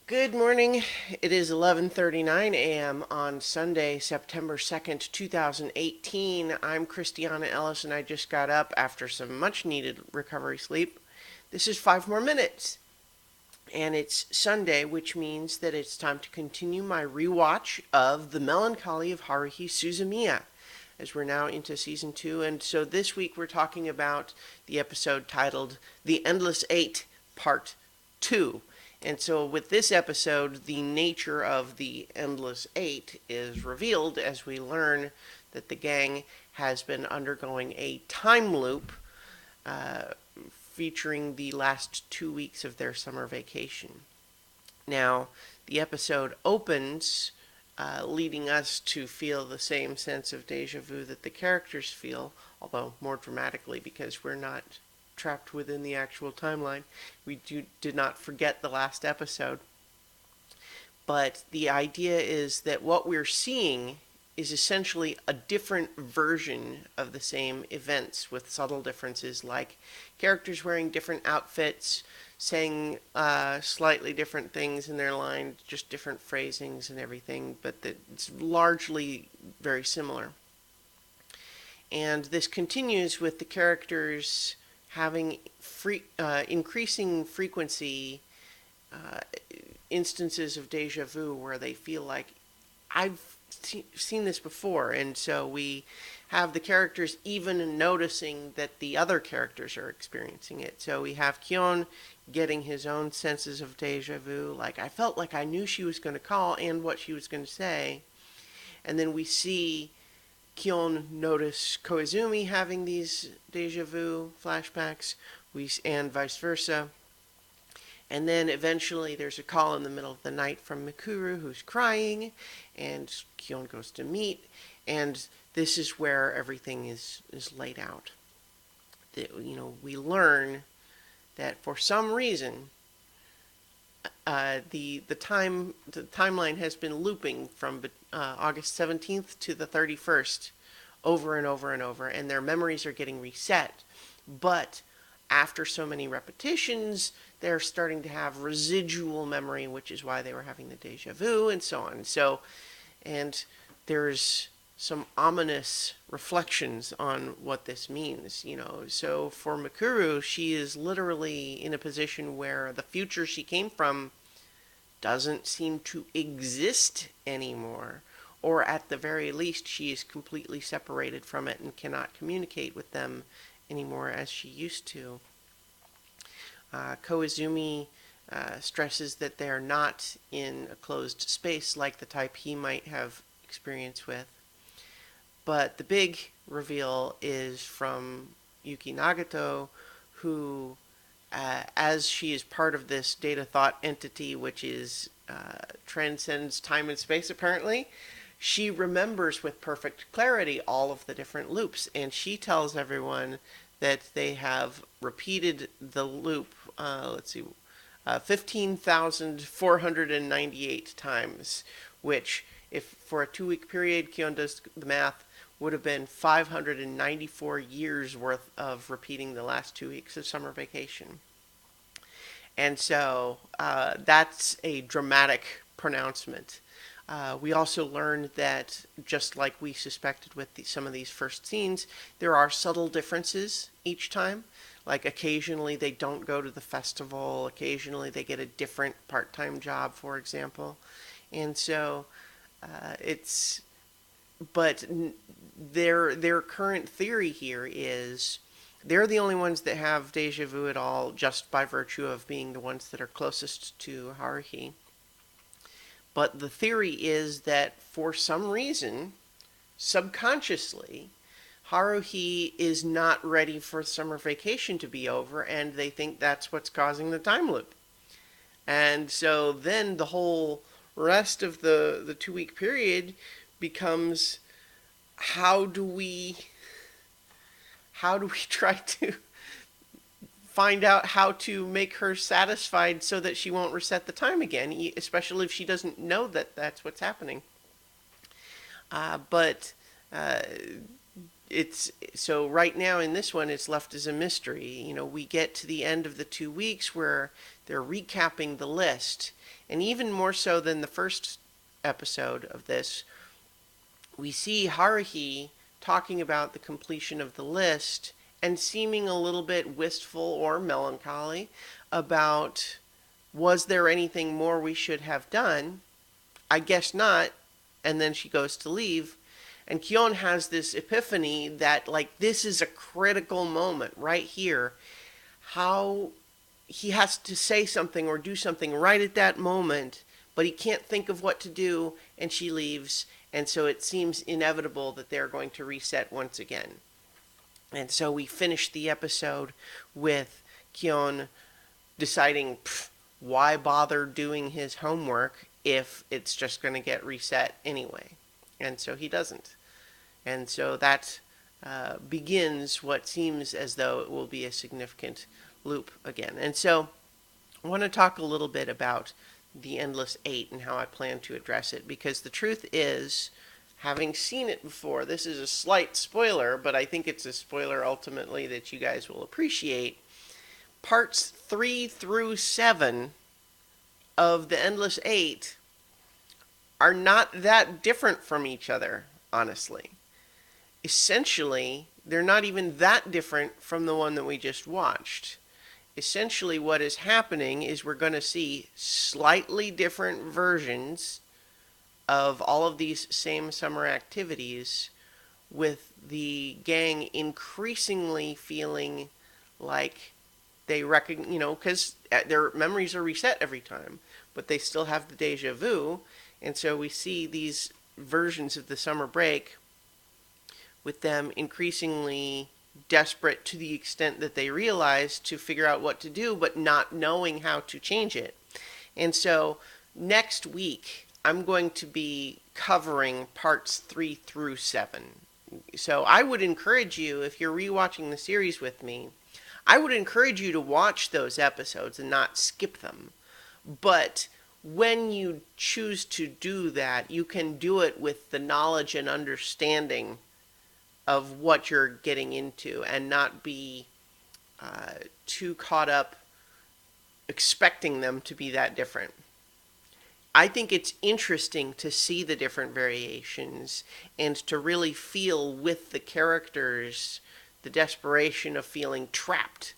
Good morning. It is 11:39 a.m. on Sunday, September 2nd, 2018. I'm Christiana Ellis and I just got up after some much needed recovery sleep. This is 5 more minutes. And it's Sunday, which means that it's time to continue my rewatch of The Melancholy of Haruhi Suzumiya, as we're now into season 2. And so this week we're talking about the episode titled The Endless Eight, Part 2. And so, with this episode, the nature of the Endless Eight is revealed as we learn that the gang has been undergoing a time loop uh, featuring the last 2 weeks of their summer vacation. Now, the episode opens leading us to feel the same sense of deja vu that the characters feel, although more dramatically because we're not trapped within the actual timeline. Did not forget the last episode. But the idea is that what we're seeing is essentially a different version of the same events with subtle differences like characters wearing different outfits, saying slightly different things in their line, just different phrasings and everything, but it's largely very similar. And this continues with the characters having increasing frequency uh, instances of deja vu where they feel like I've seen this before, and so we have the characters even noticing that the other characters are experiencing it. So we have Kyon getting his own senses of deja vu, like I felt like I knew she was going to call and what she was going to say, and then we see Kyon notice Koizumi having these deja vu flashbacks, and vice versa. And then eventually there's a call in the middle of the night from Mikuru who's crying, and Kyon goes to meet, and this is where everything is laid out. We learn that for some reason the timeline has been looping from August 17th to the 31st over and over and over, and their memories are getting reset. But after so many repetitions, they're starting to have residual memory, which is why they were having the deja vu and so on. And there's some ominous reflections on what this means. So for Mikuru, she is literally in a position where the future she came from doesn't seem to exist anymore. Or at the very least, she is completely separated from it and cannot communicate with them anymore as she used to. Koizumi stresses that they're not in a closed space like the type he might have experience with. But the big reveal is from Yuki Nagato, who, as she is part of this data thought entity, which is transcends time and space apparently, she remembers with perfect clarity all of the different loops, and she tells everyone that they have repeated the loop, 15,498 times, which, if for a 2 week period, Kyon does the math, would have been 594 years worth of repeating the last 2 weeks of summer vacation. And so that's a dramatic pronouncement. We also learned that, just like we suspected with some of these first scenes, there are subtle differences each time. Like occasionally they don't go to the festival, occasionally they get a different part-time job, for example. And so it's, but their current theory here is they're the only ones that have deja vu at all, just by virtue of being the ones that are closest to Haruhi. But the theory is that for some reason, subconsciously, Haruhi is not ready for summer vacation to be over, and they think that's what's causing the time loop. And so then the whole rest of the 2 week period becomes, how do we try to find out how to make her satisfied so that she won't reset the time again, especially if she doesn't know that that's what's happening. But it's so right now in this one it's left as a mystery. We get to the end of the 2 weeks where they're recapping the list. And even more so than the first episode of this, we see Haruhi talking about the completion of the list and seeming a little bit wistful or melancholy about, was there anything more we should have done? I guess not. And then she goes to leave. And Kyon has this epiphany that, like, this is a critical moment right here. How he has to say something or do something right at that moment, but he can't think of what to do, and she leaves. And so it seems inevitable that they're going to reset once again. And so we finish the episode with Kyon deciding, why bother doing his homework if it's just going to get reset anyway? And so he doesn't. And so that begins what seems as though it will be a significant loop again. And so I want to talk a little bit about the Endless Eight and how I plan to address it, because the truth is, having seen it before, this is a slight spoiler, but I think it's a spoiler ultimately that you guys will appreciate. Parts 3 through 7 of the Endless Eight are not that different from each other, honestly. Essentially, they're not even that different from the one that we just watched. Essentially, what is happening is we're going to see slightly different versions of all of these same summer activities, with the gang increasingly feeling like they because their memories are reset every time, but they still have the deja vu. And so we see these versions of the summer break with them increasingly desperate to the extent that they realize to figure out what to do, but not knowing how to change it. And so next week, I'm going to be covering parts 3 through 7. So I would encourage you, if you're rewatching the series with me, I would encourage you to watch those episodes and not skip them. But when you choose to do that, you can do it with the knowledge and understanding of what you're getting into, and not be too caught up expecting them to be that different. I think it's interesting to see the different variations and to really feel with the characters the desperation of feeling trapped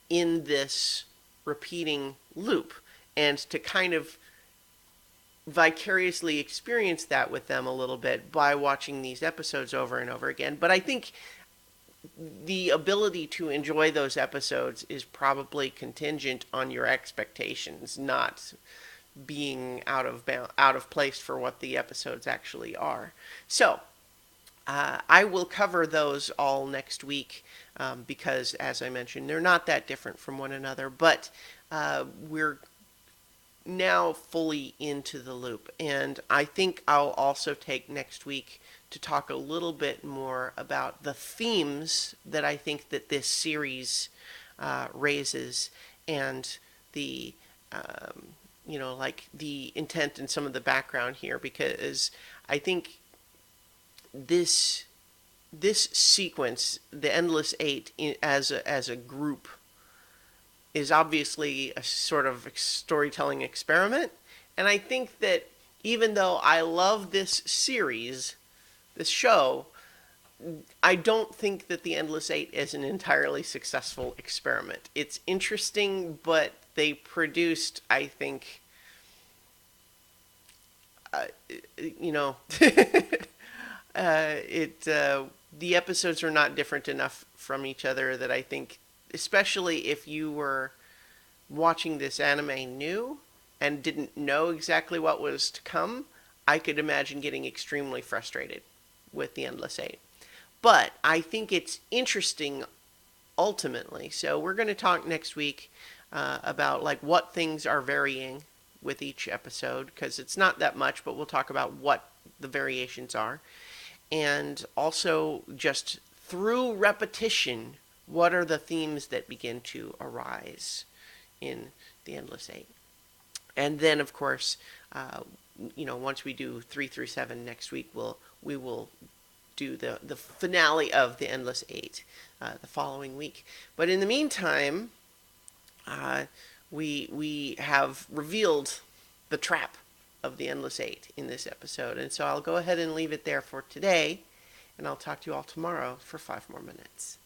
in this repeating loop, and to kind of vicariously experience that with them a little bit by watching these episodes over and over again. But I think the ability to enjoy those episodes is probably contingent on your expectations, not being out of place for what the episodes actually are. So I will cover those all next week, because, as I mentioned, they're not that different from one another, but we're now fully into the loop. And I think I'll also take next week to talk a little bit more about the themes that I think that this series raises, and the like the intent and some of the background here, because I think this sequence, the Endless Eight, as a group, is obviously a sort of storytelling experiment. And I think that even though I love this series, this show, I don't think that the Endless Eight is an entirely successful experiment. It's interesting, but they produced, I think, the episodes are not different enough from each other that I think, especially if you were watching this anime new and didn't know exactly what was to come, I could imagine getting extremely frustrated with the Endless Eight. But I think it's interesting ultimately. So we're going to talk next week about like what things are varying with each episode, because it's not that much, but we'll talk about what the variations are. And also, just through repetition, what are the themes that begin to arise in the Endless Eight? And then, of course, once we do 3 through 7 next week, we will do the finale of the Endless Eight the following week. But in the meantime, we have revealed the trap of the Endless Eight in this episode. And so I'll go ahead and leave it there for today, and I'll talk to you all tomorrow for 5 more minutes.